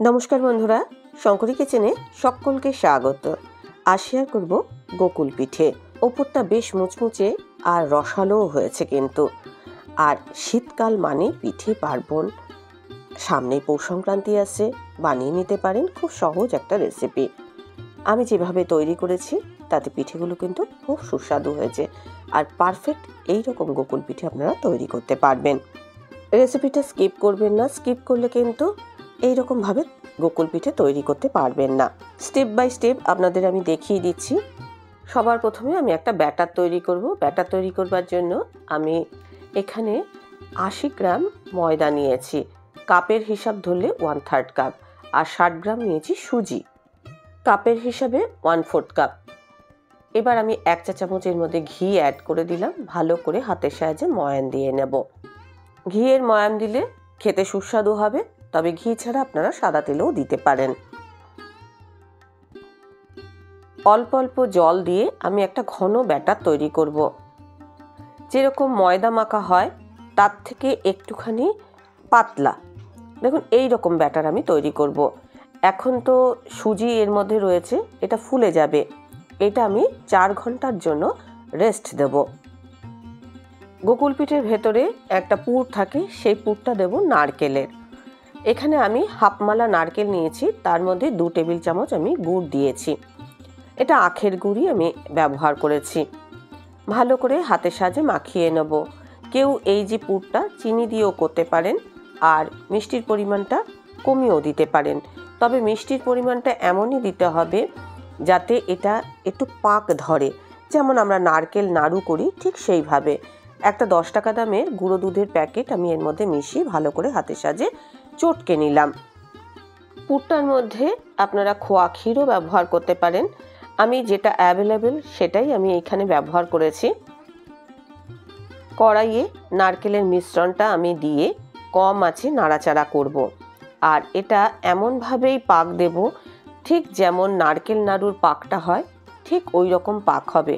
নমস্কার বন্ধুরা, শঙ্করী কিচেনে সকলকে স্বাগত। আজ শেয়ার করব গোকুল পিঠে। ওপরটা বেশ মুচমুচে আর রসালোও হয়েছে কিন্তু। আর শীতকাল মানে পিঠে পার্বণ, সামনেই পৌষ সংক্রান্তি আছে, বানিয়ে নিতে পারেন। খুব সহজ একটা রেসিপি। আমি যেভাবে তৈরি করেছি তাতে পিঠেগুলো কিন্তু খুব সুস্বাদু হয়েছে। আর পারফেক্ট এইরকম গোকুল পিঠে আপনারা তৈরি করতে পারবেন। রেসিপিটা স্কিপ করবেন না, স্কিপ করলে কিন্তু এইরকমভাবে গোকুল পিঠে তৈরি করতে পারবেন না। স্টেপ বাই স্টেপ আপনাদের আমি দেখিয়ে দিচ্ছি। সবার প্রথমে আমি একটা ব্যাটার তৈরি করব। ব্যাটার তৈরি করবার জন্য আমি এখানে 80 গ্রাম ময়দা নিয়েছি। কাপের হিসাব ধরলে 1/3 কাপ। আর 60 গ্রাম নিয়েছি সুজি, কাপের হিসাবে 1/4 কাপ। এবার আমি 1 চা চামচের মধ্যে ঘি অ্যাড করে দিলাম। ভালো করে হাতের সাহায্যে ময়ান দিয়ে নেব। ঘিয়ের ময়ান দিলে খেতে সুস্বাদু হবে, তবে ঘি ছাড়া আপনারা সাদা তেলও দিতে পারেন। অল্প অল্প জল দিয়ে আমি একটা ঘন ব্যাটার তৈরি করব। যেরকম ময়দা মাখা হয় তার থেকে একটুখানি পাতলা। দেখুন এই রকম ব্যাটার আমি তৈরি করব। এখন তো সুজি এর মধ্যে রয়েছে, এটা ফুলে যাবে। এটা আমি 4 ঘন্টার জন্য রেস্ট দেব। গোকুল পিঠের ভেতরে একটা পুর থাকে, সেই পুরটা দেব নারকেলের। এখানে আমি হাফমালা নারকেল নিয়েছি, তার মধ্যে 2 টেবিল চামচ আমি গুড় দিয়েছি। এটা আখের গুড়ই আমি ব্যবহার করেছি। ভালো করে হাতের সাহায্যে মাখিয়ে নেব। কেউ এই যে পুরটা চিনি দিয়েও করতে পারেন, আর মিষ্টির পরিমাণটা কমিয়েও দিতে পারেন। তবে মিষ্টির পরিমাণটা এমনই দিতে হবে যাতে এটা একটু পাক ধরে, যেমন আমরা নারকেল নাড়ু করি ঠিক সেইভাবে। একটা 10 টাকা দামের গুঁড়ো দুধের প্যাকেট আমি এর মধ্যে মিশিয়ে ভালো করে হাতের সাহায্যে চটকে নিলাম। পুরটার মধ্যে আপনারা খোয়া ক্ষীরও ব্যবহার করতে পারেন। আমি যেটা অ্যাভেলেবেল সেটাই আমি এখানে ব্যবহার করেছি। কড়াইয়ে নারকেলের মিশ্রণটা আমি দিয়ে কম আঁচে নাড়াচাড়া করব। আর এটা এমনভাবেই পাক দেব ঠিক যেমন নারকেল নাড়ুর পাকটা হয়, ঠিক ওই রকম পাক হবে।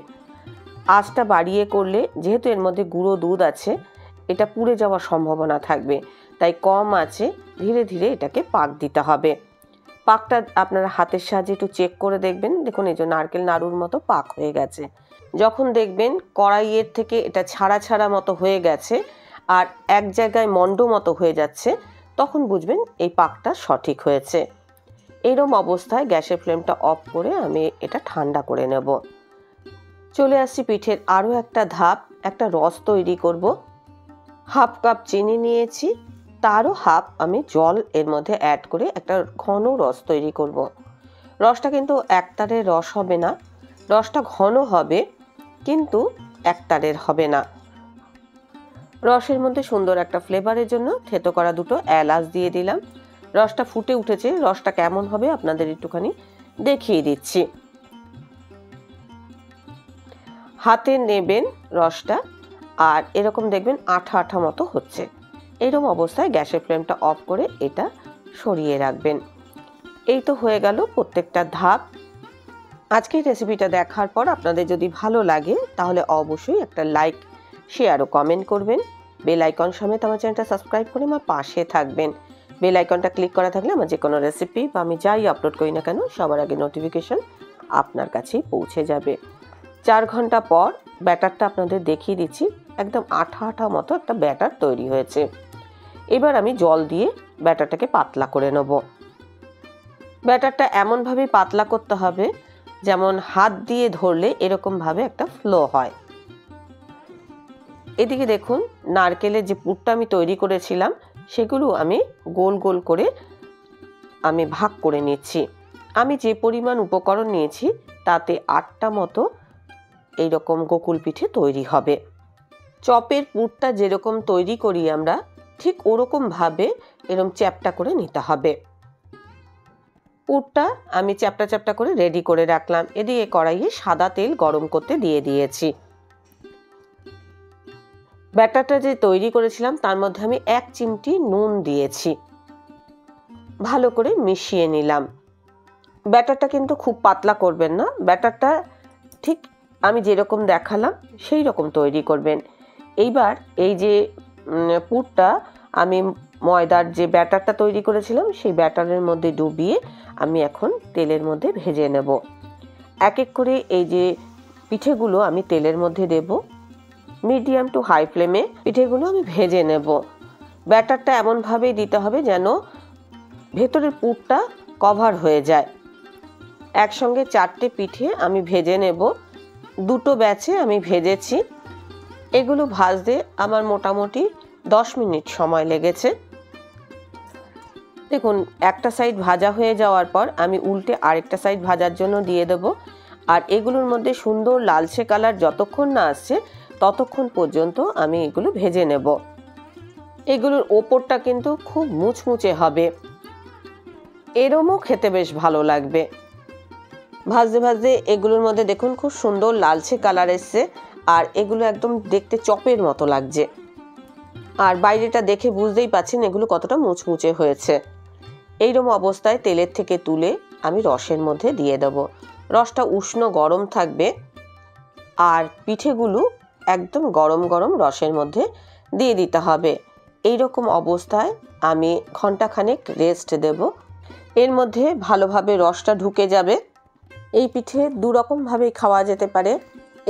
আঁচটা বাড়িয়ে করলে, যেহেতু এর মধ্যে গুঁড়ো দুধ আছে, এটা পুড়ে যাওয়ার সম্ভাবনা থাকবে। তাই কম আঁচে ধীরে ধীরে এটাকে পাক দিতে হবে। পাকটা আপনারা হাতের সাহায্যে একটু চেক করে দেখবেন। দেখুন এই যে নারকেল নাড়ুর মতো পাক হয়ে গেছে। যখন দেখবেন কড়াইয়ের থেকে এটা ছাড়া ছাড়া মতো হয়ে গেছে আর এক জায়গায় মণ্ড মতো হয়ে যাচ্ছে, তখন বুঝবেন এই পাকটা সঠিক হয়েছে। এইরকম অবস্থায় গ্যাসের ফ্লেমটা অফ করে আমি এটা ঠান্ডা করে নেব। চলে আসছি পিঠের আরও একটা ধাপ। একটা রস তৈরি করব। হাফ কাপ চিনি নিয়েছি, তারও হাফ আমি জল এর মধ্যে অ্যাড করে একটা ঘন রস তৈরি করব। রসটা কিন্তু একতারের রস হবে না, রসটা ঘন হবে, কিন্তু একতারের হবে না। রসের মধ্যে সুন্দর একটা ফ্লেভারের জন্য থেতো করা 2টো এলাচ দিয়ে দিলাম। রসটা ফুটে উঠেছে, রসটা কেমন হবে আপনাদের একটুখানি দেখিয়ে দিচ্ছি। হাতে নেবেন রসটা, আর এরকম দেখবেন আঠা আঠা মতো হচ্ছে। এইরকম অবস্থায় গ্যাসের ফ্লেমটা অফ করে এটা সরিয়ে রাখবেন। এই তো হয়ে গেল প্রত্যেকটা ধাপ। আজকের রেসিপিটা দেখার পর আপনাদের যদি ভালো লাগে তাহলে অবশ্যই একটা লাইক, শেয়ার ও কমেন্ট করবেন। বেল আইকন সমেত আমার চ্যানেলটা সাবস্ক্রাইব করে আমার পাশে থাকবেন। বেল আইকনটা ক্লিক করা থাকলে আমার যে কোনো রেসিপি বা আমি যাই আপলোড করি না কেন সবার আগে নোটিফিকেশন আপনার কাছেই পৌঁছে যাবে। 4 ঘন্টা পর ব্যাটারটা আপনাদের দেখিয়ে দিচ্ছি। একদম আঠা আঠা মতো একটা ব্যাটার তৈরি হয়েছে। এবার আমি জল দিয়ে ব্যাটারটাকে পাতলা করে নেব। ব্যাটারটা এমনভাবেই পাতলা করতে হবে যেমন হাত দিয়ে ধরলে এরকমভাবে একটা ফ্লো হয়। এদিকে দেখুন নারকেলের যে পুরটা আমি তৈরি করেছিলাম সেগুলো আমি গোল গোল করে আমি ভাগ করে নিচ্ছি। আমি যে পরিমাণ উপকরণ নিয়েছি তাতে 8টা মতো এইরকম গোকুল পিঠে তৈরি হবে। চপের পুরটা যেরকম তৈরি করি আমরা, ঠিক ওরকমভাবে এরকম চ্যাপ্টা করে নিতে হবে। পুরটা আমি চ্যাপ্টা চ্যাপ্টা করে রেডি করে রাখলাম। এদিকে কড়াইয়ে সাদা তেল গরম করতে দিয়ে দিয়েছি। ব্যাটারটা যে তৈরি করেছিলাম তার মধ্যে আমি 1 চিমটি নুন দিয়েছি। ভালো করে মিশিয়ে নিলাম। ব্যাটারটা কিন্তু খুব পাতলা করবেন না, ব্যাটারটা ঠিক আমি যেরকম দেখালাম সেই রকম তৈরি করবেন। এইবার এই যে পুরটা আমি ময়দার যে ব্যাটারটা তৈরি করেছিলাম সেই ব্যাটারের মধ্যে ডুবিয়ে আমি এখন তেলের মধ্যে ভেজে নেব। এক এক করে এই যে পিঠেগুলো আমি তেলের মধ্যে দেব। মিডিয়াম টু হাই ফ্লেমে পিঠেগুলো আমি ভেজে নেব। ব্যাটারটা এমনভাবেই দিতে হবে যেন ভেতরের পুরটা কভার হয়ে যায়। একসঙ্গে 4টে পিঠে আমি ভেজে নেব। 2টো ব্যাচে আমি ভেজেছি। এগুলো ভাজতে আমার মোটামুটি 10 মিনিট সময় লেগেছে। দেখুন, একটা সাইড ভাজা হয়ে যাওয়ার পর আমি উল্টে আরেকটা সাইড ভাজার জন্য দিয়ে দেব। আর এগুলোর মধ্যে সুন্দর লালচে কালার যতক্ষণ না আসছে ততক্ষণ পর্যন্ত আমি এগুলো ভেজে নেব। এগুলোর ওপরটা কিন্তু খুব মুচমুচে হবে, এরমও খেতে বেশ ভালো লাগবে। ভাজতে ভাজতে এগুলোর মধ্যে দেখুন খুব সুন্দর লালচে কালার এসছে, আর এগুলো একদম দেখতে চপের মতো লাগছে। আর বাইরেটা দেখে বুঝতেই পাচ্ছেন এগুলো কতটা মুচমুচে হয়েছে। এইরকম অবস্থায় তেলের থেকে তুলে আমি রসের মধ্যে দিয়ে দেব। রসটা উষ্ণ গরম থাকবে, আর পিঠেগুলো একদম গরম গরম রসের মধ্যে দিয়ে দিতে হবে। এই রকম অবস্থায় আমি ঘন্টাখানেক রেস্ট দেব। এর মধ্যে ভালোভাবে রসটা ঢুকে যাবে। এই পিঠে 2 রকমভাবেই খাওয়া যেতে পারে।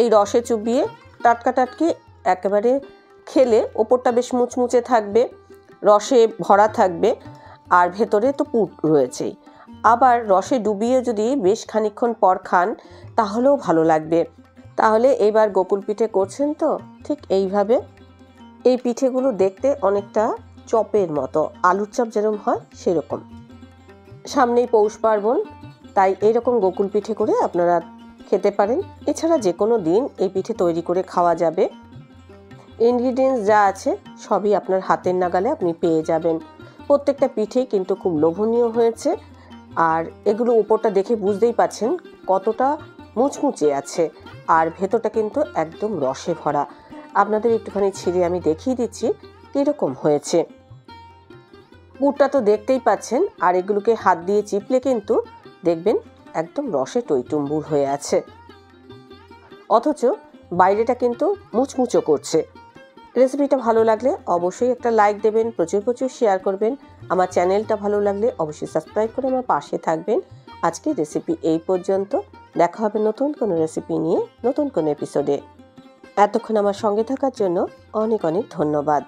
এই রসে চুবিয়ে টাটকা টাটকি একেবারে খেলে ওপরটা বেশ মুচমুচে থাকবে, রসে ভরা থাকবে, আর ভেতরে তো পুর রয়েছেই। আবার রসে ডুবিয়ে যদি বেশ খানিকক্ষণ পর খান তাহলেও ভালো লাগবে। তাহলে এবার গোকুল পিঠে করছেন তো ঠিক এইভাবে। এই পিঠেগুলো দেখতে অনেকটা চপের মতো, আলুর চপ যেরকম হয় সেরকম। সামনেই পৌষ পার্বণ, তাই এইরকম গোকুল পিঠে করে আপনারা খেতে পারেন। এছাড়া যে কোনো দিন এই পিঠে তৈরি করে খাওয়া যাবে। ইনগ্রিডিয়েন্টস যা আছে সবই আপনার হাতের নাগালে আপনি পেয়ে যাবেন। প্রত্যেকটা পিঠেই কিন্তু খুব লোভনীয় হয়েছে, আর এগুলো উপরটা দেখে বুঝতেই পাচ্ছেন কতটা মুচমুচে আছে, আর ভেতরটা কিন্তু একদম রসে ভরা। আপনাদের একটুখানি ছিঁড়ে আমি দেখিয়ে দিচ্ছি কীরকম হয়েছে। পুরটা তো দেখতেই পাচ্ছেন, আর এগুলোকে হাত দিয়ে চিপলে কিন্তু দেখবেন একদম রসে টইটুম্বুর হয়ে আছে, অথচ বাইরেটা কিন্তু মুচমুচো করছে। রেসিপিটা ভালো লাগলে অবশ্যই একটা লাইক দেবেন, প্রচুর প্রচুর শেয়ার করবেন। আমার চ্যানেলটা ভালো লাগলে অবশ্যই সাবস্ক্রাইব করে আমার পাশে থাকবেন। আজকের রেসিপি এই পর্যন্ত। দেখা হবে নতুন কোনো রেসিপি নিয়ে নতুন কোনো এপিসোডে। এতক্ষণ আমার সঙ্গে থাকার জন্য অনেক অনেক ধন্যবাদ।